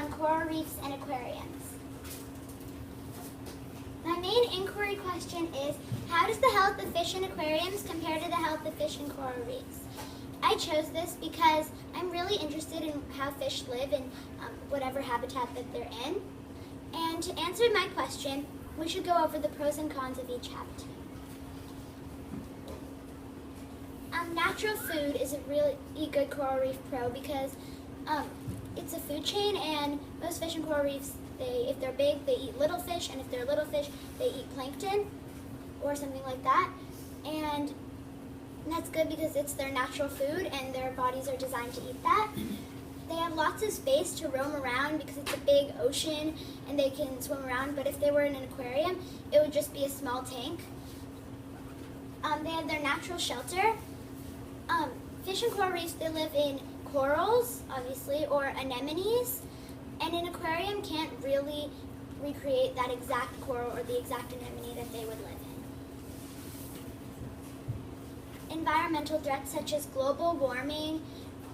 on coral reefs and aquariums. My main inquiry question is, how does the health of fish in aquariums compare to the health of fish in coral reefs? I chose this because I'm really interested in how fish live in whatever habitat that they're in. And to answer my question, we should go over the pros and cons of each habitat. Natural food is a really good coral reef pro because it's a food chain, and most fish in coral reefs, if they're big, they eat little fish, and if they're little fish, they eat plankton or something like that. And that's good because it's their natural food and their bodies are designed to eat that. They have lots of space to roam around because it's a big ocean and they can swim around, but if they were in an aquarium, it would just be a small tank. They have their natural shelter. Fish in coral reefs, they live in corals, obviously, or anemones, and an aquarium can't really recreate that exact coral or the exact anemone that they would live in. Environmental threats such as global warming,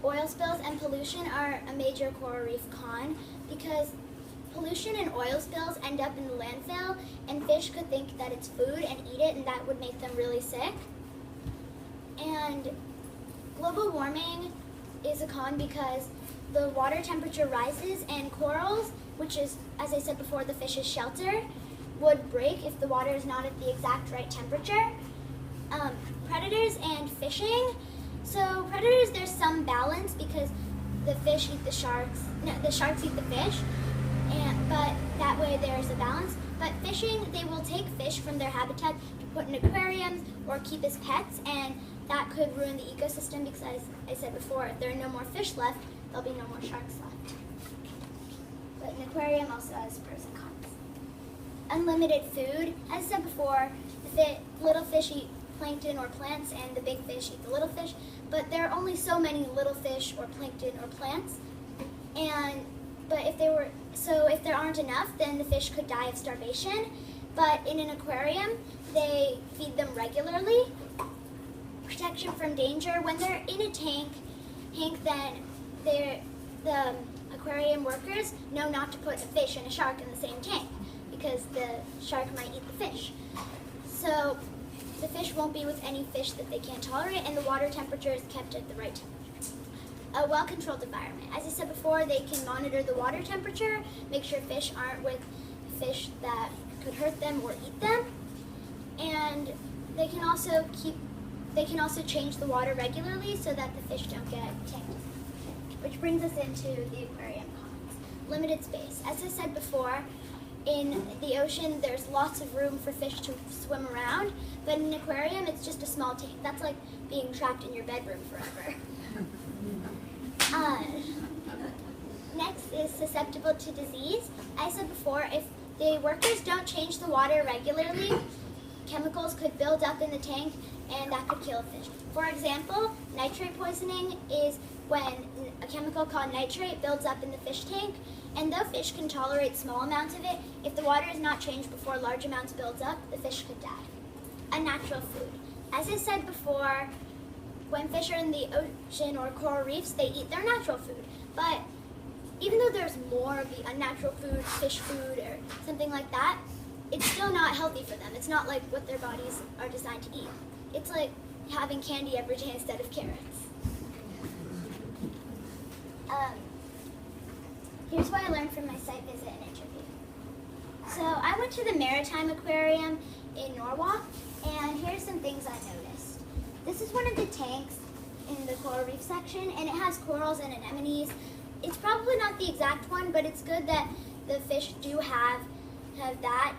oil spills, and pollution are a major coral reef con because pollution and oil spills end up in the landfill, and fish could think that it's food and eat it, and that would make them really sick. And global warming is a con because the water temperature rises, and corals, which is, as I said before, the fish's shelter, would break if the water is not at the exact right temperature. Predators and fishing. So predators, there's some balance because the fish eat the sharks, the sharks eat the fish, but that way there's a balance. But fishing, they will take fish from their habitat to put in aquariums or keep as pets, and that could ruin the ecosystem because, as I said before, if there are no more fish left, there'll be no more sharks left. But an aquarium also has pros and cons. Unlimited food. As I said before, the little fish eat plankton or plants, and the big fish eat the little fish, but there are only so many little fish or plankton or plants, but if there aren't enough, then the fish could die of starvation. But in an aquarium, they feed them regularly. Protection from danger. When they're in a tank, then the aquarium workers know not to put a fish and a shark in the same tank because the shark might eat the fish. So the fish won't be with any fish that they can't tolerate, and the water temperature is kept at the right temperature. A well-controlled environment. As I said before, they can monitor the water temperature, make sure fish aren't with fish that could hurt them or eat them, and they can also change the water regularly so that the fish don't get tanked. Which brings us into the aquarium cons. Limited space. As I said before, in the ocean, there's lots of room for fish to swim around, but in an aquarium, it's just a small tank. That's like being trapped in your bedroom forever. Next is susceptible to disease. I said before, if the workers don't change the water regularly, chemicals could build up in the tank, and that could kill a fish. For example, nitrate poisoning is when a chemical called nitrate builds up in the fish tank, and though fish can tolerate small amounts of it, if the water is not changed before large amounts builds up, the fish could die. Unnatural food. As I said before, when fish are in the ocean or coral reefs, they eat their natural food. But even though there's more of the unnatural food, fish food, or something like that, it's still not healthy for them. It's not like what their bodies are designed to eat. It's like having candy every day instead of carrots. Here's what I learned from my site visit and interview. So I went to the Maritime Aquarium in Norwalk, and here's some things I noticed. This is one of the tanks in the coral reef section, and it has corals and anemones. It's probably not the exact one, but it's good that the fish do have that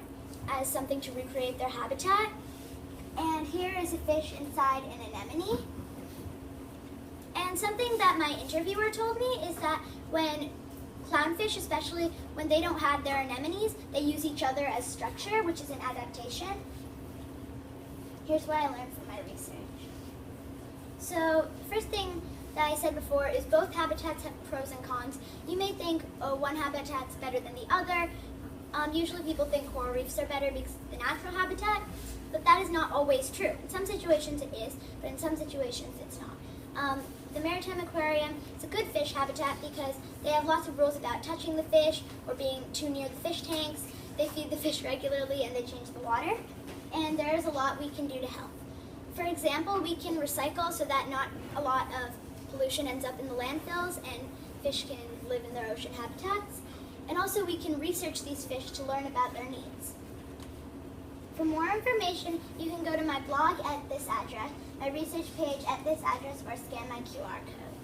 as something to recreate their habitat. And here is a fish inside an anemone. And something that my interviewer told me is that when clownfish, especially when they don't have their anemones, they use each other as structure, which is an adaptation. Here's what I learned from my research. So, first thing that I said before is both habitats have pros and cons. You may think, oh, one habitat's better than the other. Usually people think coral reefs are better because of the natural habitat, but that is not always true. In some situations it is, but in some situations it's not. The Maritime Aquarium is a good fish habitat because they have lots of rules about touching the fish or being too near the fish tanks. They feed the fish regularly and they change the water. And there is a lot we can do to help. For example, we can recycle so that not a lot of pollution ends up in the landfills and fish can live in their ocean habitats. And also we can research these fish to learn about their needs. For more information, you can go to my blog at this address, my research page at this address, or scan my QR code.